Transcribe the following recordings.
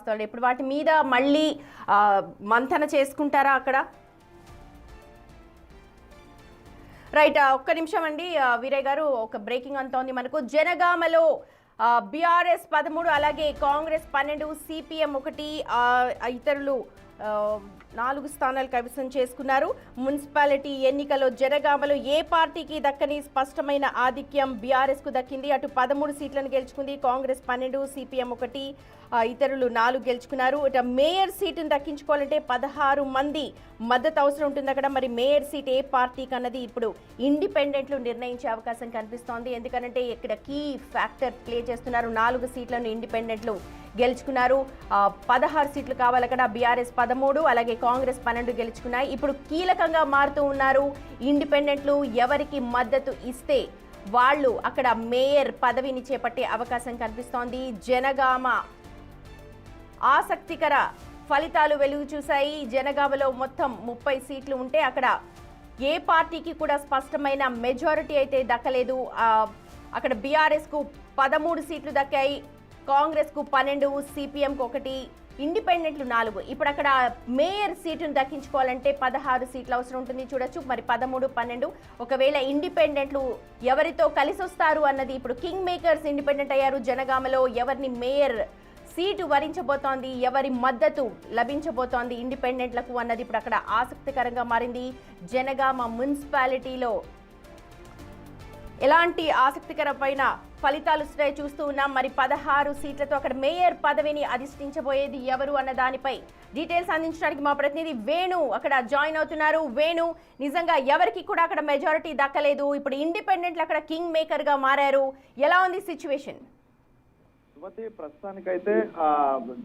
వాస్తవాలు. ఇప్పుడు వాటి మీద మళ్ళీ మంథన చేసుకుంటారా అక్కడ? రైట్, ఒక్క నిమిషం అండి వీరయ్య గారు, ఒక బ్రేకింగ్ అంతోంది మనకు. జనగామలో బీఆర్ఎస్ 13, అలాగే కాంగ్రెస్ 12, సిపిఎం 1, ఇతరులు 4 స్థానాలు కైవసం చేసుకున్నారు. మున్సిపాలిటీ ఎన్నికల్లో జనగామలో ఏ పార్టీకి దక్కని స్పష్టమైన ఆధిక్యం బీఆర్ఎస్ కు దక్కింది. అటు 13 సీట్లను గెలుచుకుంది కాంగ్రెస్, 12, సిపిఎం 1, ఇతరులు 4 గెలుచుకున్నారు. ఇటు మేయర్ సీటును దక్కించుకోవాలంటే 16 మంది మద్దతు అవసరం ఉంటుంది అక్కడ. మరి మేయర్ సీట్ ఏ పార్టీకి అన్నది ఇప్పుడు ఇండిపెండెంట్లు నిర్ణయించే అవకాశం కనిపిస్తోంది. ఎందుకంటే ఇక్కడ కీ ఫ్యాక్టర్ ప్లే చేస్తున్నారు. 4 సీట్లను ఇండిపెండెంట్లు గెలుచుకున్నారు. 16 సీట్లు కావాలి అక్కడ. బీఆర్ఎస్ 13, అలాగే కాంగ్రెస్ 12 గెలుచుకున్నాయి. ఇప్పుడు కీలకంగా మారుతూ ఉన్నారు ఇండిపెండెంట్లు. ఎవరికి మద్దతు ఇస్తే వాళ్ళు అక్కడ మేయర్ పదవిని చేపట్టే అవకాశం కనిపిస్తోంది. జనగామ ఆసక్తికర ఫలితాలు వెలుగు చూశాయి. జనగామలో మొత్తం 30 సీట్లు ఉంటే అక్కడ ఏ పార్టీకి కూడా స్పష్టమైన మెజారిటీ అయితే దక్కలేదు. అక్కడ బీఆర్ఎస్ కు 13 సీట్లు దక్కాయి, కాంగ్రెస్ కు 12, సిపిఎం కు 1, ఇండిపెండెంట్లు 4. ఇప్పుడు అక్కడ మేయర్ సీటును దక్కించుకోవాలంటే 16 సీట్లు అవసరం ఉంటుంది. చూడొచ్చు మరి 13, 12 ఒకవేళ ఇండిపెండెంట్లు ఎవరితో కలిసి వస్తారు అన్నది. ఇప్పుడు కింగ్ మేకర్స్ ఇండిపెండెంట్ అయ్యారు. జనగామలో ఎవరిని మేయర్ సీటు వరించబోతోంది, ఎవరి మద్దతు లభించబోతోంది ఇండిపెండెంట్లకు అన్నది ఇప్పుడు అక్కడ ఆసక్తికరంగా మారింది. జనగామ మున్సిపాలిటీలో ఎలాంటి ఆసక్తికరమైన ఫలితాలు చూస్తూ ఉన్నాం. మరి 16 సీట్లతో అక్కడ మేయర్ పదవిని అధిష్ఠించబోయేది ఎవరు అన్న దానిపై డీటెయిల్స్ అందించడానికి మా ప్రతినిధి వేణు అక్కడ జాయిన్ అవుతున్నారు. వేణు, నిజంగా ఎవరికి కూడా అక్కడ మెజారిటీ దక్కలేదు. ఇప్పుడు ఇండిపెండెంట్లు అక్కడ కింగ్ మేకర్ గా మారారు. ఎలా ఉంది సిచ్యువేషన్? ప్రస్తుతానికైతే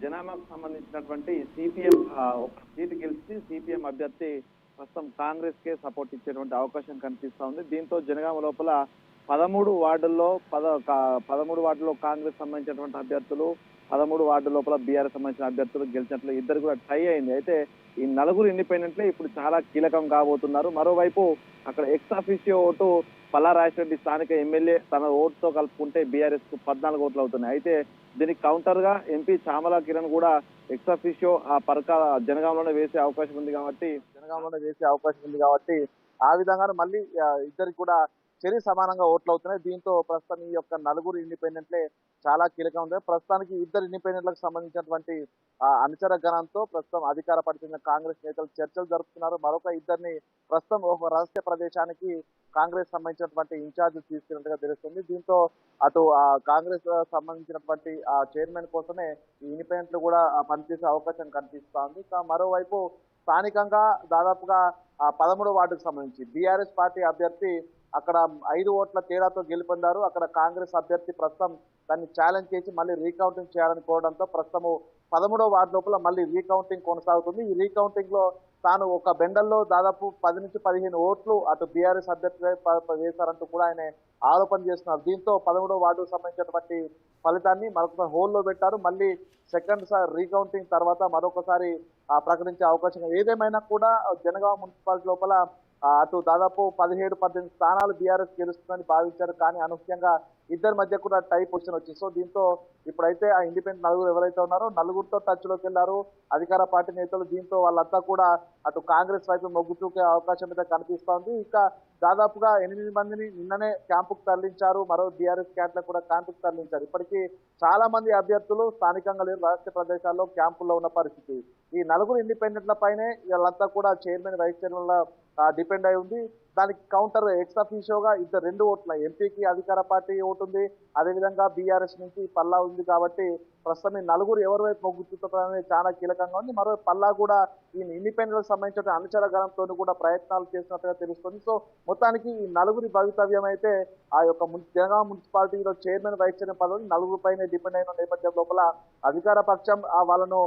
జనామాకు సంబంధించినటువంటి సిపిఎం ఒక సీటు గెలిచి సిపిఎం అభ్యర్థి ప్రస్తుతం కాంగ్రెస్ కే సపోర్ట్ ఇచ్చేటువంటి అవకాశం కనిపిస్తా ఉంది. దీంతో జనగామ లోపల 13 వార్డుల్లో కాంగ్రెస్ సంబంధించినటువంటి అభ్యర్థులు, 13 వార్డు లోపల బీఆర్ఎస్ సంబంధించిన అభ్యర్థులు గెలిచినట్లు ఇద్దరు కూడా టై అయింది. అయితే ఈ 4 ఇండిపెండెంట్లే ఇప్పుడు చాలా కీలకం కాబోతున్నారు. మరోవైపు అక్కడ ex officio vote Palla Rajasekhar స్థానిక ఎమ్మెల్యే తన ఓటుతో కలుపుకుంటే బీఆర్ఎస్ కు 14 ఓట్లు అవుతున్నాయి. అయితే దీనికి కౌంటర్ గా ఎంపీ చామల కిరణ్ కూడా ఎక్స్ అఫీషియో ఆ పరకాల జనగామలోనే వేసే అవకాశం ఉంది కాబట్టి ఆ విధంగానే మళ్ళీ ఇద్దరికి కూడా చెరి సమానంగా ఓట్లు అవుతున్నాయి. దీంతో ప్రస్తుతం ఈ యొక్క 4 ఇండిపెండెంట్లే చాలా కీలకం ఉంది. ప్రస్తుతానికి ఇద్దరు ఇండిపెండెంట్లకు సంబంధించినటువంటి అనుచర గణంతో ప్రస్తుతం అధికార పడుతున్న కాంగ్రెస్ నేతలు చర్చలు జరుపుతున్నారు. మరొక ఇద్దరిని ప్రస్తుతం ఒక రహస్య ప్రదేశానికి కాంగ్రెస్ సంబంధించినటువంటి ఇన్ఛార్జ్ తీసుకున్నట్టుగా తెలుస్తుంది. దీంతో అటు కాంగ్రెస్ సంబంధించినటువంటి చైర్మన్ కోసమే ఈ ఇండిపెండెంట్లు కూడా పనిచేసే అవకాశం కనిపిస్తోంది. మరోవైపు స్థానికంగా దాదాపుగా 13వ వార్డుకు సంబంధించి బీఆర్ఎస్ పార్టీ అభ్యర్థి అక్కడ 5 ఓట్ల తేడాతో గెలుపొందారు. అక్కడ కాంగ్రెస్ అభ్యర్థి ప్రస్తుతం దాన్ని ఛాలెంజ్ చేసి మళ్ళీ రీకౌంటింగ్ చేయాలని కోరడంతో ప్రస్తుతం 13వ వార్డు లోపల మళ్ళీ రీకౌంటింగ్ కొనసాగుతుంది. ఈ రీకౌంటింగ్ లో తాను ఒక బెండల్లో దాదాపు 10 నుంచి 15 ఓట్లు అటు బీఆర్ఎస్ అభ్యర్థి వేశారంటూ కూడా ఆయన ఆరోపణ చేస్తున్నారు. దీంతో 13వ వార్డుకు సంబంధించినటువంటి ఫలితాన్ని మరొకసారి హోల్లో పెట్టారు. మళ్ళీ సెకండ్ రీకౌంటింగ్ తర్వాత మరొకసారి ప్రకటించే అవకాశం. ఏదేమైనా కూడా జనగామ మున్సిపాలిటీ లోపల అటు దాదాపు 17-18 స్థానాలు బీఆర్ఎస్ గెలుస్తుందని భావించారు. కానీ అనూహ్యంగా ఇద్దరి మధ్య కూడా టై పొజిషన్ వచ్చింది. సో దీంతో ఇప్పుడైతే ఆ ఇండిపెండెంట్ 4 ఎవరైతే ఉన్నారో 4తో టచ్ లోకి వెళ్లారు అధికార పార్టీ నేతలు. దీంతో వాళ్ళంతా కూడా అటు కాంగ్రెస్ వైపు మొగ్గు చూపే అవకాశం అయితే కనిపిస్తోంది. ఇక దాదాపుగా 8 మందిని నిన్ననే క్యాంపుకు తరలించారు. మరో బీఆర్ఎస్ క్యాంపులకు కూడా క్యాంపుకు తరలించారు. ఇప్పటికీ చాలా మంది అభ్యర్థులు స్థానికంగా లేరు, రహస్య ప్రదేశాల్లో క్యాంపుల్లో ఉన్న పరిస్థితి. ఈ 4 ఇండిపెండెంట్ల పైనే వీళ్ళంతా కూడా చైర్మన్, వైస్ చైర్మన్ డిపెండ్ అయి ఉంది. దానికి కౌంటర్ ఎక్స్ అఫీషియోగా 2 ఓట్ల ఎంపీకి అధికార పార్టీ ఓటు ఉంది, అదేవిధంగా బీఆర్ఎస్ నుంచి పల్లా ఉంది. కాబట్టి ప్రస్తుతం ఈ 4 ఎవరి వైపు మొగ్గు చూపుతారనేది చాలా కీలకంగా ఉంది. మరో పల్లా కూడా ఈ ఇండిపెండెంట్ సంబంధించిన అనుచర గణంతో కూడా ప్రయత్నాలు చేసినట్టుగా తెలుస్తుంది. సో మొత్తానికి ఈ 4 భవితవ్యం అయితే ఆ యొక్క జనగామ మున్సిపాలిటీలో చైర్మన్, వైస్ చైర్మన్ పదవులు 4 పైనే డిపెండ్ అయిన నేపథ్యం లోపల అధికార పక్షం వాళ్ళను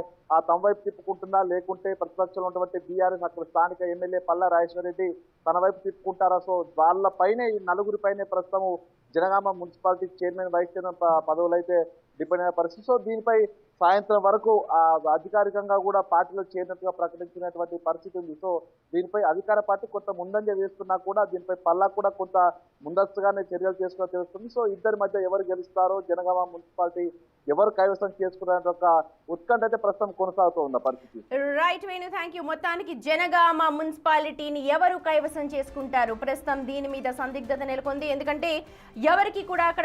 తమ వైపు తిప్పుకుంటుందా, లేకుంటే ప్రతిపక్షంలో ఉన్నటువంటి బీఆర్ఎస్ అక్కడ స్థానిక ఎమ్మెల్యే పల్లా రాజేశ్వర రెడ్డి తన వైపు తిప్పుకుంటారా? సో వాళ్ళ పైనే ఈ 4 పైనే ప్రస్తుతం Jangaon municipality chairman, vice chairman పదవులు అయితే డిపెండ్ అయిన పరిస్థితి. సో దీనిపై సాయంత్రం వరకు అధికారికంగా కూడా పార్టీలో చేరినట్టుగా ప్రకటించినటువంటి పరిస్థితి ఉంది. సో దీనిపై అధికార పార్టీ కొంత ముందంజ వేస్తున్నా కూడా దీనిపై పల్లా కూడా కొంత ముందస్తుగానే చర్యలు చేసుకుని తెలుస్తుంది. సో ఇద్దరి మధ్య ఎవరు గెలుస్తారో, జనగామ మున్సిపాలిటీ ఎవరు కైవసం చేసుకునే ఒక ఉత్కంఠ అయితే ప్రస్తుతం కొనసాగుతూ ఉన్న పరిస్థితి. Right Venu, thank you. మొత్తానికి జనగామ మున్సిపాలిటీని ఎవరు కైవసం చేసుకుంటారు, ప్రస్తుతం దీని మీద సందిగ్ధత నెలకొంది. ఎందుకంటే ఎవరికి కూడా అక్కడ